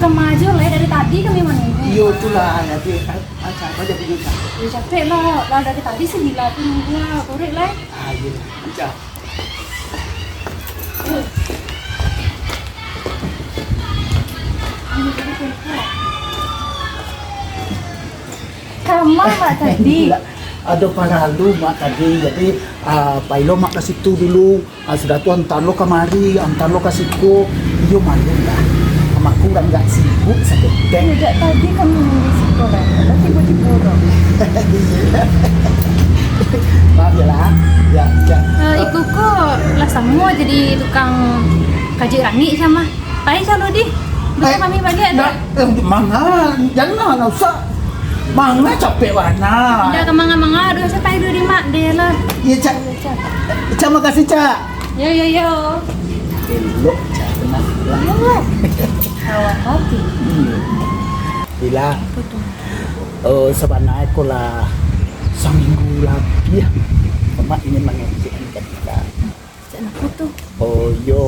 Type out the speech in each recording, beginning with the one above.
bukan maju lah dari tadi kami menunggu. Iya itulah nanti acara aja bisa. Ya capek lah dari tadi segila tuh nunggu lah, korek lah. Iya, aja. Kamar mak tadi. Ada paralu mak tadi, jadi Pak Ilo mak kasih tu dulu, sudah tu antar lo kemari, antar lo kasih ku, iyo malu lah, sama kurang nggak sibuk seketek. Tidak tadi kami nunggu sekolah, tapi tiba-tiba orang. Maaf ya lah, ya. Iku kok lah semua jadi tukang kaji rangi sama. Pai selalu di. Bisa kami bagi ada. Mangga, jangan usah. Mangga capek warna. Tidak kemanga-manga, aduh saya pai dulu di mak dia lah. Iya cak, cak makasih cak. Yo. Elok cak, tenang. Ayolah. Awak hati. Bila, Betul. sebenarnya aku lah seminggu lagi ya. Mak ingin mengajarkan kita. Jangan aku tuh. Oh yo,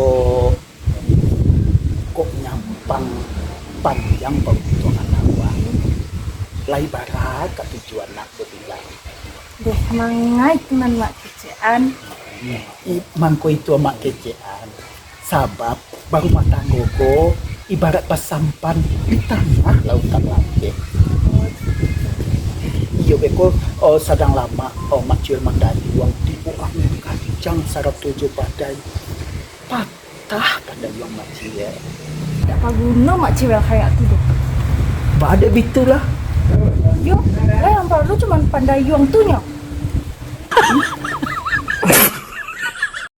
kok nyampang panjang kebutuhan awak. Lai barat ke tujuan nak berbilang. Deh mangai teman mak kecaan. Mangko itu mak kecean. Sabab baru mata gogo ibarat pasampan di tengah lautan langit. Iyo beko sedang lama mak cil mandayuang tipu angin kacang sarap tujuh badai patah pandayuang mak cil. Apa guna mak cewek kayak tuh deh. Badai bitulah. Yo, yang perlu cuma pandai yuang tuhnya.